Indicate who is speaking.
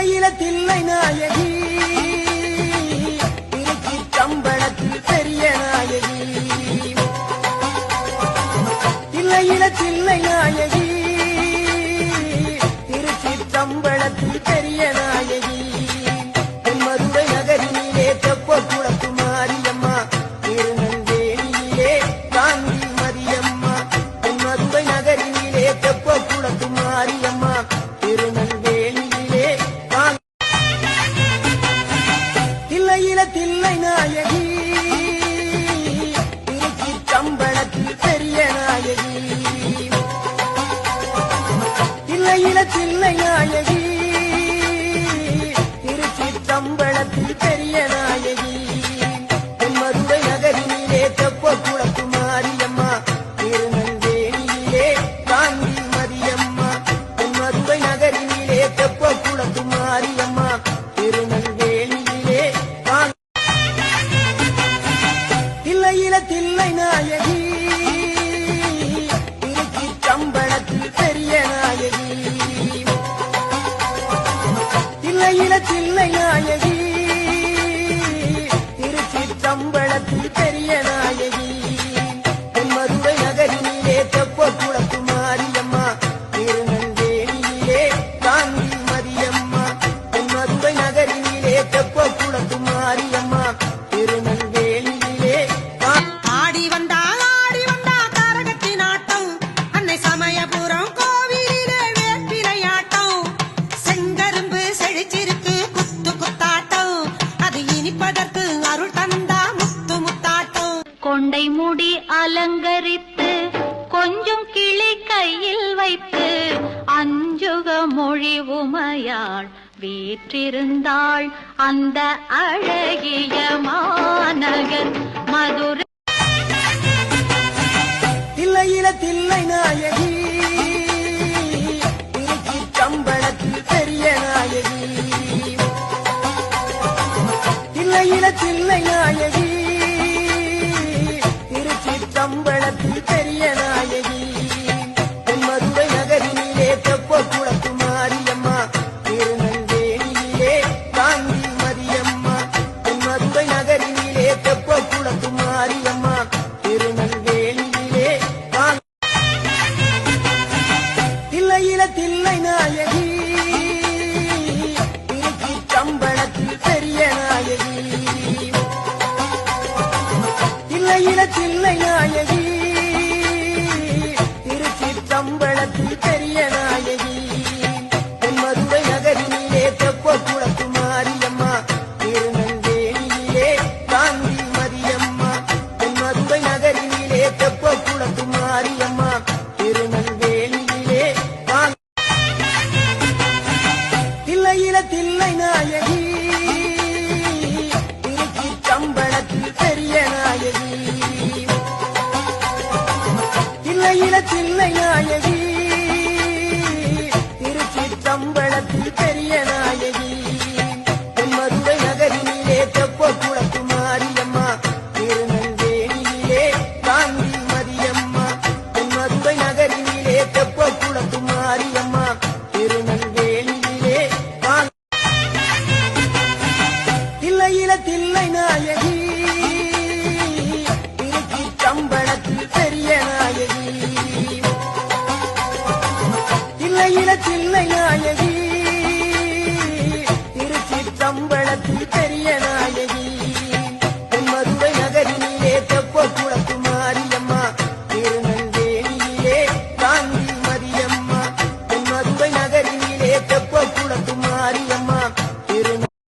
Speaker 1: தில்லையில தில்லை நாயகி திருச்சி கம்பளத்தில் பெரிய நாயகி தில்லையில தில்லை நாயகி திருச்சி கம்பளத்தில் பெரிய நாயகி மதுரை நகரினிலே தெப்ப குளத்து மாரியம்மா திருநெல்வேலியிலே காந்தி மரியம்மா மதுரை நகரினிலே தெப்ப குளத்து மாரியம்மா திருநெல்வேலியிலே தில்லையில தில்லை நாயகி திருச்சி கம்பளத்தில் பெரிய நாயகி தில்லையில தில்லை நாயகி திருச்சி கம்பளத்தில் பெரிய நாயகி மதுரை நகரினிலே தெப்ப குளத்து மாரியம்மா திருநெல்வேலியிலே காந்தி மரியம்மா மதுரை நகரினிலே தெப்ப குளத்து மாரியம்மா திருநெல்வேலியிலே தில்லையில தில்லை நாயகி திருச்சி கம்பளத்தில் பெரிய நாயகி தில்லையில தில்லை நாயகி திருச்சி கம்பளத்தில் பெரிய நாயகி மதுரை நகரினிலே தெப்ப குளத்து மாரியம்மா திருநெல்வேலியிலே காந்தி மரியம்மா மதுரை நகரினிலே தெப்ப குளத்து மாரியம்மா திருநெல்வேலியிலே
Speaker 2: ஆடி வந்தா கரகத்தின் ஆட்டம் அன்னை சமயபுரம் கோவிலிலே வேப்பிலையாட்டம் செங்கரும்பு செழிச்சிருக்கு குத்து குத்தாட்டம் அது இனிப்பதற்கு அருள் தந்தா முத்து முத்தாட்டம்
Speaker 3: கொண்டை முடி அலங்கரித்து கொஞ்சம் கிளி கையில் வைத்து அஞ்சுக மொழி உமையாள் வீற்றிருந்தாள் அந்த அழகிய மாநகர் மதுரை
Speaker 1: தில்லையில தில்லை நாயகி திருச்சி கம்பளத்தில் பெரிய நாயகி தில்லையில தில்லை நாயகி திருச்சி கம்பளத்தில் பெரிய நாயகி மதுரை நகரினிலே தெப்ப குளத்து மாரியம்மா திருநெல்வேலியிலே காந்தி மரியம்மா மதுரை நகரினிலே தெப்ப குளத்து மாரியம்மா திருநெல்வேலியிலே தில்லையில தில்லை நாயகி திருச்சி கம்பளத்தில் பெரிய நாயகி தில்லையில தில்லை நாயகி திருச்சி கம்பளத்தில் பெரிய நாயகி மதுரை நகரினிலே தெப்ப குளத்து மாரியம்மா திருநெல்வேலியிலே காந்தி மரியம்மா மதுரை நகரினிலே தெப்ப குளத்து மாரியம்மா திருநெல்வேலியிலே தில்லையில தில்லை நாயகி திருச்சி கம்பளத்தில் பெரிய நாயகி தில்லையில தில்லை நாயகி திருச்சி கம்பளத்தில் பெரிய நாயகி